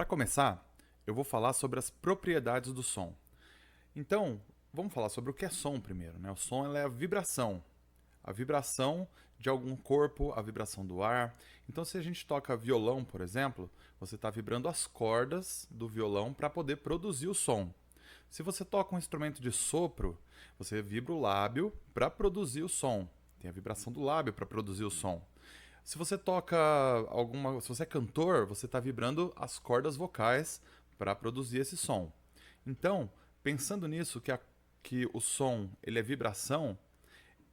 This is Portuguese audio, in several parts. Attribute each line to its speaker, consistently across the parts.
Speaker 1: começar, eu vou falar sobre as propriedades do som. Então, vamos falar sobre o que é som primeiro, né? O som ela é a vibração de algum corpo, a vibração do ar. Então, se a gente toca violão, por exemplo, você está vibrando as cordas do violão para poder produzir o som. Se você toca um instrumento de sopro, você vibra o lábio para produzir o som. Tem a vibração do lábio para produzir o som. Se você toca se você é cantor, você está vibrando as cordas vocais para produzir esse som. Então, pensando nisso, que o som ele é vibração,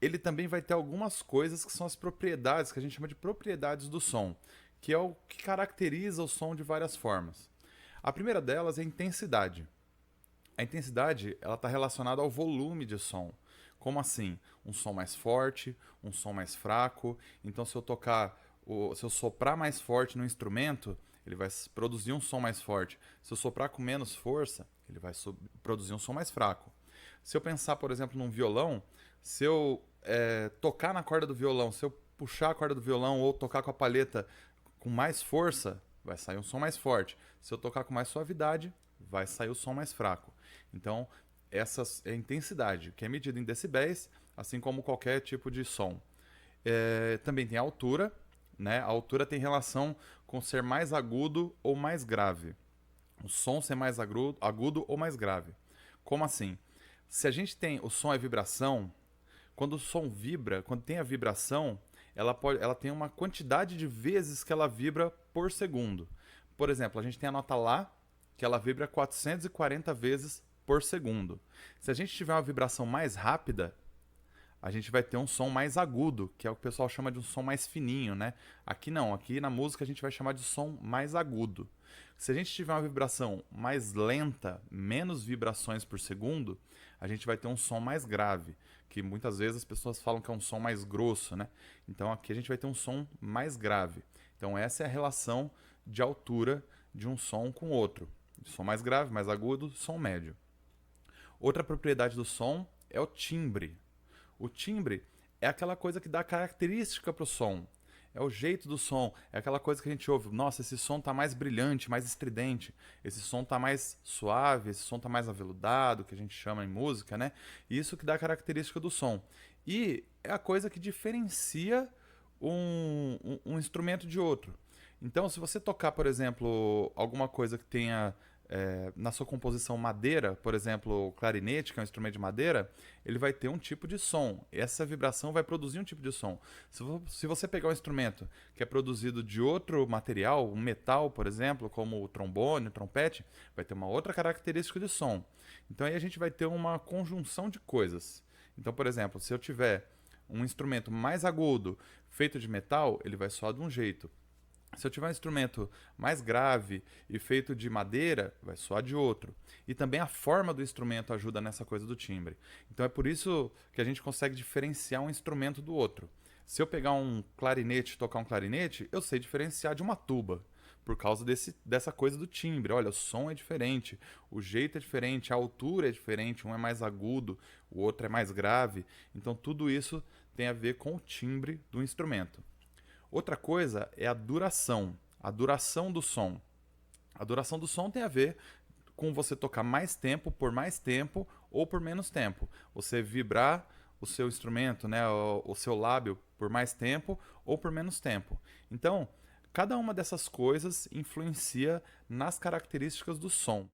Speaker 1: ele também vai ter algumas coisas que são as propriedades, que a gente chama de propriedades do som, que é o que caracteriza o som de várias formas. A primeira delas é a intensidade. A intensidade ela está relacionada ao volume de som. Como assim? Um som mais forte, um som mais fraco. Então, se eu soprar mais forte no instrumento, ele vai produzir um som mais forte. Se eu soprar com menos força, ele vai produzir um som mais fraco. Se eu pensar, por exemplo, num violão, se eu tocar na corda do violão, se eu puxar a corda do violão ou tocar com a palheta com mais força, vai sair um som mais forte. Se eu tocar com mais suavidade, vai sair o som mais fraco. Então, essa é a intensidade, que é medida em decibéis, assim como qualquer tipo de som. Também tem a altura, né? A altura tem relação com ser mais agudo ou mais grave. O som ser mais agudo ou mais grave. Como assim? Se a gente tem o som é vibração, quando o som vibra, quando tem a vibração, ela tem uma quantidade de vezes que ela vibra por segundo. Por exemplo, a gente tem a nota Lá, que ela vibra 440 vezes por segundo. Se a gente tiver uma vibração mais rápida, a gente vai ter um som mais agudo, que é o que o pessoal chama de um som mais fininho, né? Aqui não, aqui na música a gente vai chamar de som mais agudo. Se a gente tiver uma vibração mais lenta, menos vibrações por segundo, a gente vai ter um som mais grave, que muitas vezes as pessoas falam que é um som mais grosso, né? Então aqui a gente vai ter um som mais grave. Então essa é a relação de altura de um som com outro. Som mais grave, mais agudo, som médio. Outra propriedade do som é o timbre. O timbre é aquela coisa que dá característica para o som. É o jeito do som, é aquela coisa que a gente ouve. Nossa, esse som tá mais brilhante, mais estridente. Esse som tá mais suave, esse som tá mais aveludado, que a gente chama em música, né? Isso que dá a característica do som. E é a coisa que diferencia um instrumento de outro. Então, se você tocar, por exemplo, alguma coisa que tenha na sua composição madeira, por exemplo, o clarinete, que é um instrumento de madeira, ele vai ter um tipo de som. Essa vibração vai produzir um tipo de som. Se você pegar um instrumento que é produzido de outro material, um metal, por exemplo, como o trombone, o trompete, vai ter uma outra característica de som. Então aí a gente vai ter uma conjunção de coisas. Então, por exemplo, se eu tiver um instrumento mais agudo, feito de metal, ele vai soar de um jeito. Se eu tiver um instrumento mais grave e feito de madeira, vai soar de outro. E também a forma do instrumento ajuda nessa coisa do timbre. Então é por isso que a gente consegue diferenciar um instrumento do outro. Se eu pegar um clarinete e tocar um clarinete, eu sei diferenciar de uma tuba. Por causa dessa coisa do timbre. Olha, o som é diferente, o jeito é diferente, a altura é diferente, um é mais agudo, o outro é mais grave. Então tudo isso tem a ver com o timbre do instrumento. Outra coisa é a duração do som. A duração do som tem a ver com você tocar mais tempo, por mais tempo ou por menos tempo. Você vibrar o seu instrumento, né, o seu lábio por mais tempo ou por menos tempo. Então, cada uma dessas coisas influencia nas características do som.